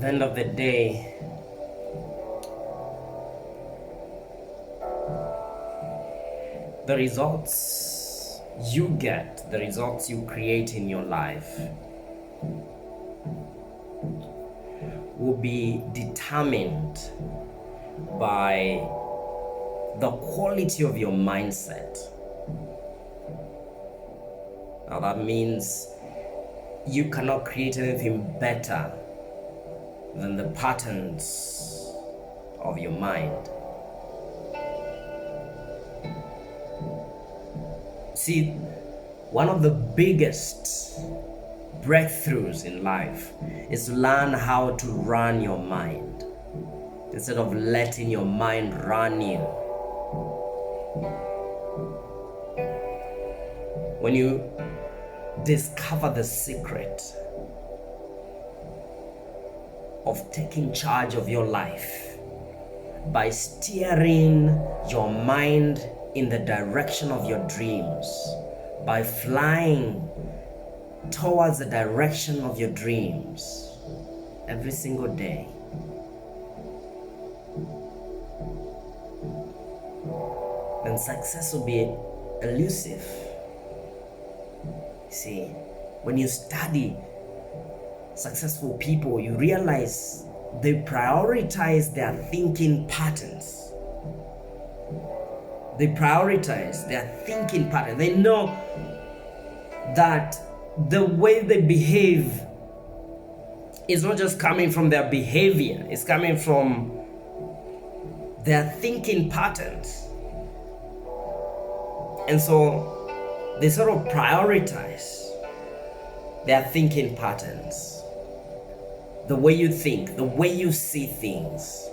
end of the day, the results you get, the results you create in your life will be determined by the quality of your mindset. Now that means you cannot create anything better than the patterns of your mind. See, one of the biggest breakthroughs in life is to learn how to run your mind instead of letting your mind run you. When you discover the secret of taking charge of your life by steering your mind in the direction of your dreams, by flying towards the direction of your dreams every single day, then success will be elusive. See, when you study successful people, you realize they prioritize their thinking patterns. They prioritize their thinking pattern. They know that the way they behave is not just coming from their behavior, it's coming from their thinking patterns. And so they sort of prioritize their thinking patterns, the way you think, the way you see things.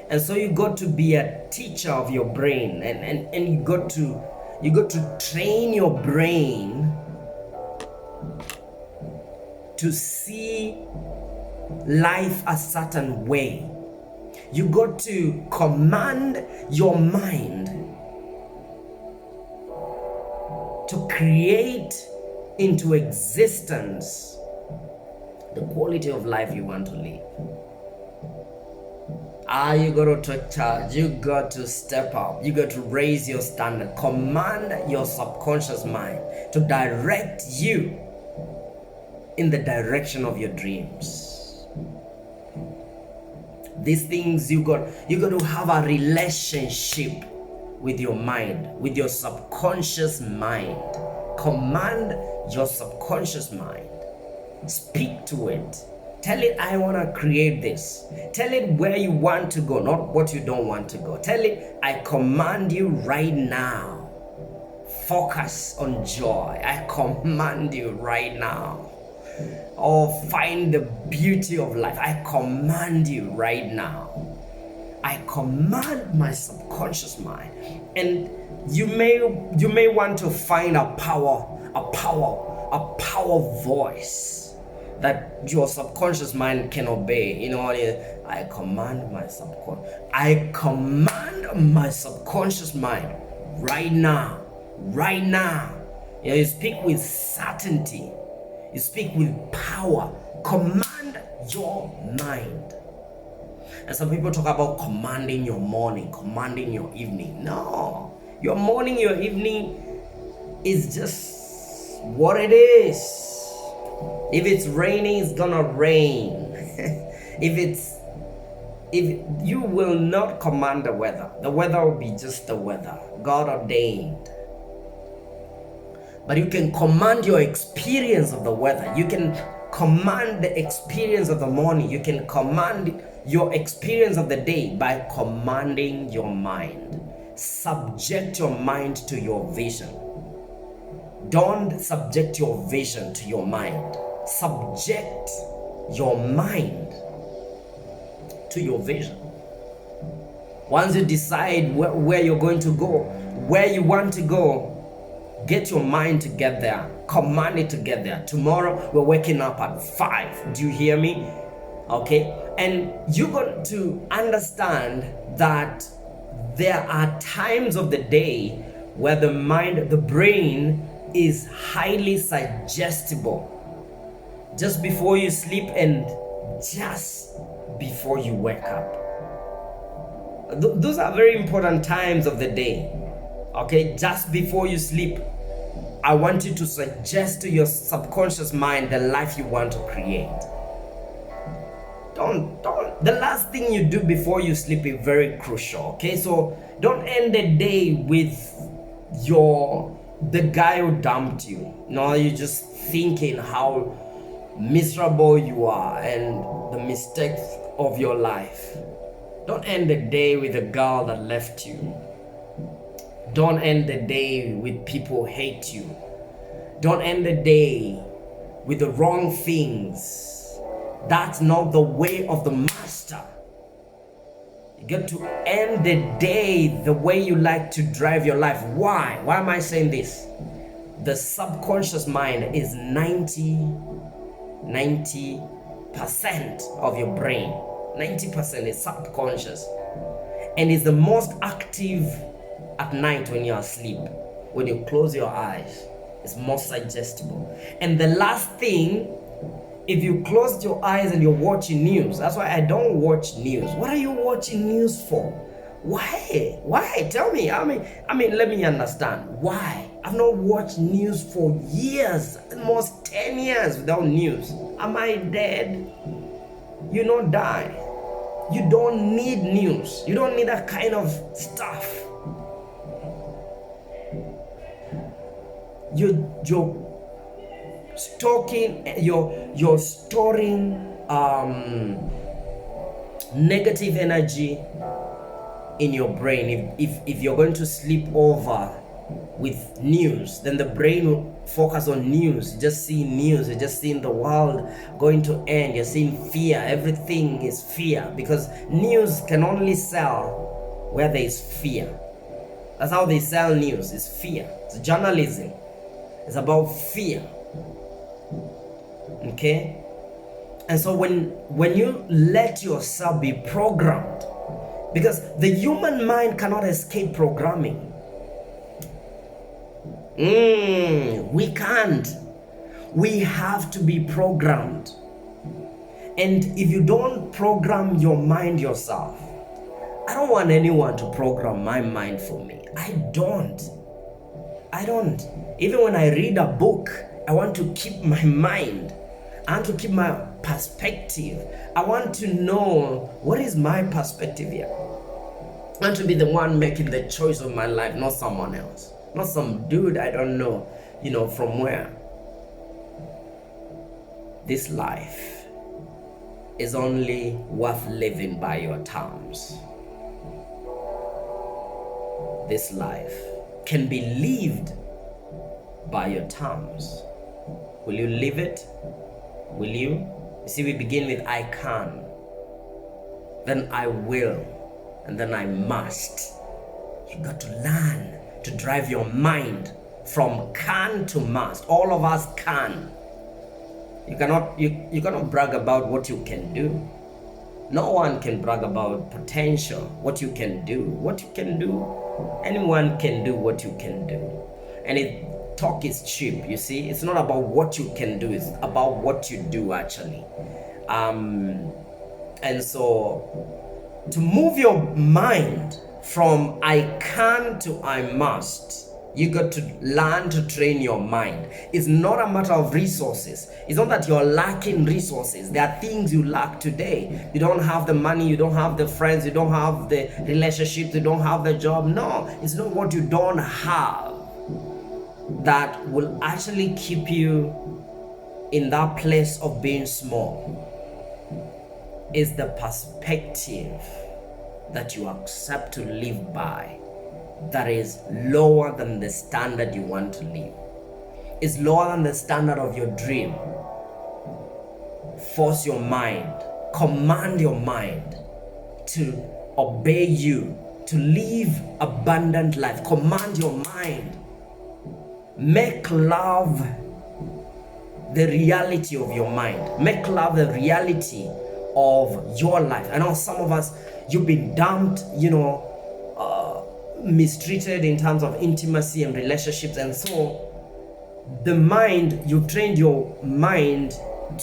And so you got to be a teacher of your brain, and you got to train your brain to see life a certain way. You got to command your mind to create into existence the quality of life you want to live. You got to take charge. You got to step up. You got to raise your standard. Command your subconscious mind to direct you in the direction of your dreams. These things you got to have a relationship with your mind, with your subconscious mind. Command your subconscious mind. Speak to it. Tell it, I want to create this. Tell it where you want to go, not what you don't want to go. Tell it, I command you right now. Focus on joy. I command you right now. Oh, find the beauty of life. I command you right now. I command my subconscious mind. And you may want to find a power voice that your subconscious mind can obey. You know, I command my subconscious. I command my subconscious mind right now. Right now. You know, you speak with certainty. You speak with power. Command your mind. And some people talk about commanding your morning, commanding your evening. No. Your morning, your evening is just what it is. If it's raining, it's gonna rain. If you will not command the weather will be just the weather, God ordained. But you can command your experience of the weather. You can command the experience of the morning. You can command your experience of the day by commanding your mind. Subject your mind to your vision. Don't subject your vision to your mind. Subject your mind to your vision. Once you decide where you're going to go, where you want to go, get your mind to get there. Command it to get there. Tomorrow we're waking up at 5. Do you hear me? Okay? And you got to understand that there are times of the day where the mind, the brain is highly suggestible. Just before you sleep and just before you wake up. Those are very important times of the day. Okay, just before you sleep, I want you to suggest to your subconscious mind the life you want to create. The last thing you do before you sleep is very crucial. Okay, so don't end the day with the guy who dumped you. No, you're just thinking how miserable you are and the mistakes of your life. Don't end the day with a girl that left you. Don't end the day with people hate you. Don't end the day with the wrong things. That's not the way of the master. You get to end the day the way you like to drive your life. Why? Why am I saying this? The subconscious mind is 90% of your brain. 90% is subconscious. And is the most active at night when you're asleep. When you close your eyes, it's most suggestible. And the last thing, if you closed your eyes and you're watching news, that's why I don't watch news. What are you watching news for? Why? Why? Tell me. I mean, let me understand. Why? I've not watched news for years, almost 10 years without news. Am I dead? You not die. You don't need news. You don't need that kind of stuff. You're storing negative energy in your brain. If you're going to sleep over with news, then the brain will focus on news. You just see news, you're just seeing the world going to end, you're seeing fear. Everything is fear, because news can only sell where there is fear. That's how they sell news, is fear. It's journalism. It's about fear. Okay? And so when you let yourself be programmed, because the human mind cannot escape programming. We can't. We have to be programmed. And if you don't program your mind yourself, I don't want anyone to program my mind for me. I don't. Even when I read a book, I want to keep my mind. I want to keep my perspective. I want to know what is my perspective here. I want to be the one making the choice of my life, not someone else. Not some dude I don't know, from where. This life is only worth living by your terms. This life can be lived by your terms. Will you live it? Will you? You see, we begin with I can, then I will, and then I must. You got to learn to drive your mind from can to must. All of us can. You cannot brag about what you can do. No one can brag about potential, what you can do. What you can do, anyone can do what you can do. And talk is cheap, you see. It's not about what you can do, it's about what you do actually. And so to move your mind from I can to I must, you got to learn to train your mind. It's not a matter of resources. It's not that you're lacking resources. There are things you lack today. You don't have the money, you don't have the friends, you don't have the relationships, you don't have the job. No, it's not what you don't have that will actually keep you in that place of being small. It's the perspective that you accept to live by that is lower than the standard you want to live. It's lower than the standard of your dream. Force your mind, command your mind to obey you, to live abundant life. Command your mind. Make love the reality of your mind. Make love the reality of your life. I know some of us, you've been dumped, mistreated in terms of intimacy and relationships, and so the mind, you've trained your mind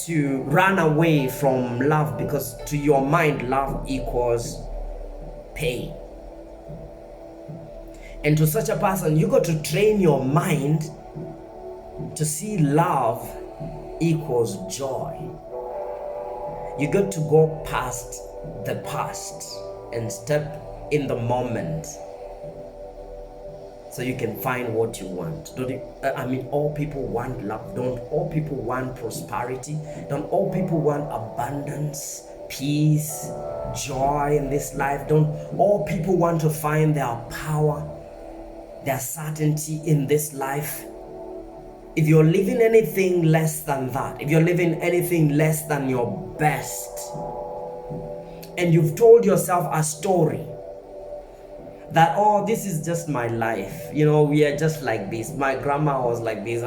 to run away from love, because to your mind, love equals pain. And to such a person, you got to train your mind to see love equals joy. You got to go past the past and step in the moment, so you can find what you want. All people want love. Don't all people want prosperity? Don't all people want abundance, peace, joy in this life? Don't all people want to find their power, their certainty in this life? If you're living anything less than that, if you're living anything less than your best, and you've told yourself a story that, oh, this is just my life, we are just like this, my grandma was like this,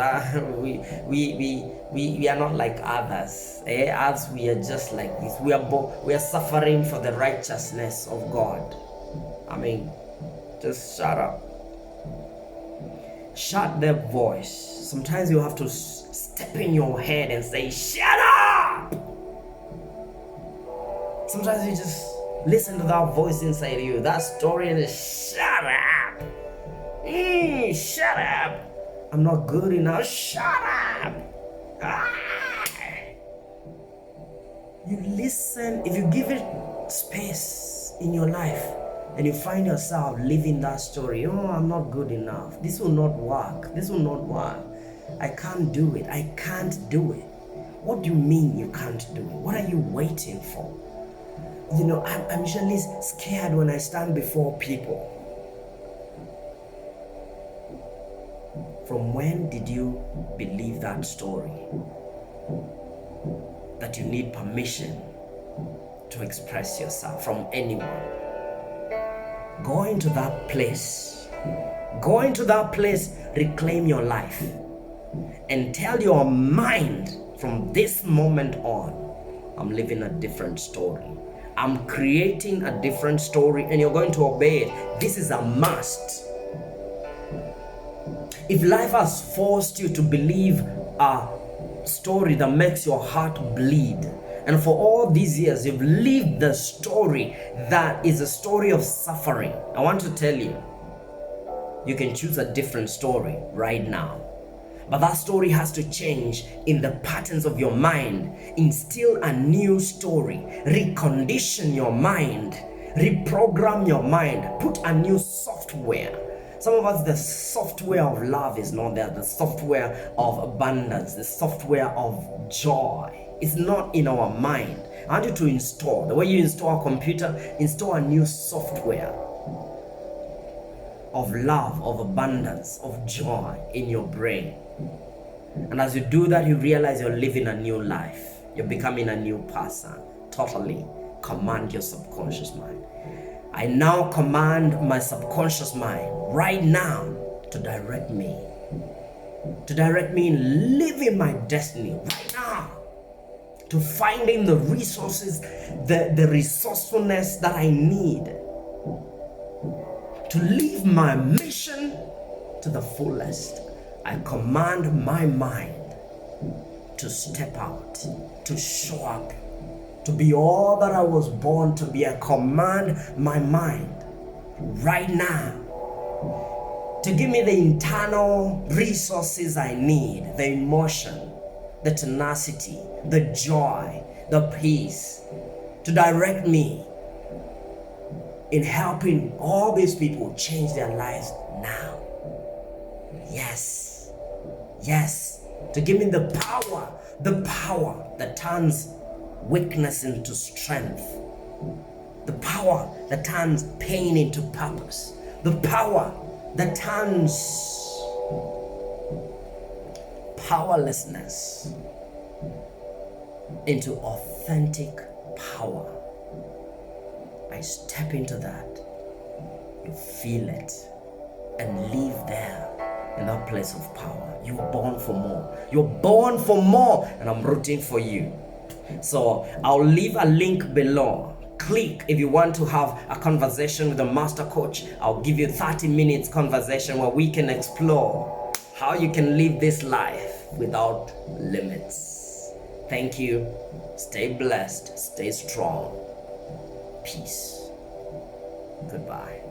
we are not like others, as we are just like this, we are suffering for the righteousness of God. Just shut up. Shut their voice. Sometimes you have to step in your head and say, shut up! Sometimes you just listen to that voice inside you, that story, and just shut up! Shut up! I'm not good enough. Shut up! You listen. If you give it space in your life, and you find yourself living that story, oh, I'm not good enough, this will not work, I can't do it, I can't do it. What do you mean you can't do it? What are you waiting for? I'm usually scared when I stand before people. From when did you believe that story? That you need permission to express yourself from anyone? Go into that place. Reclaim your life. And tell your mind, from this moment on, I'm living a different story. I'm creating a different story, and you're going to obey it. This is a must. If life has forced you to believe a story that makes your heart bleed, and for all these years you've lived the story that is a story of suffering, I want to tell you, you can choose a different story right now. But that story has to change in the patterns of your mind. Instill a new story. Recondition your mind. Reprogram your mind. Put a new software. Some of us, the software of love is not there. The software of abundance, the software of joy, it's not in our mind. I want you to install, the way you install a computer, install a new software of love, of abundance, of joy in your brain. And as you do that, you realize you're living a new life. You're becoming a new person. Totally command your subconscious mind. I now command my subconscious mind right now to direct me. To direct me in living my destiny right now. To finding the resources, the resourcefulness that I need. To live my mission to the fullest. I command my mind to step out, to show up, to be all that I was born to be. I command my mind right now to give me the internal resources I need, the emotion, the tenacity, the joy, the peace, to direct me in helping all these people change their lives now. Yes, to give me the power that turns weakness into strength, the power that turns pain into purpose, the power that turns powerlessness into authentic power. I step into that, you feel it, and live there in that place of power. You were born for more. You're born for more, and I'm rooting for you. So I'll leave a link below. Click if you want to have a conversation with a master coach. I'll give you 30 minutes conversation where we can explore how you can live this life without limits. Thank you. Stay blessed. Stay strong. Peace. Goodbye.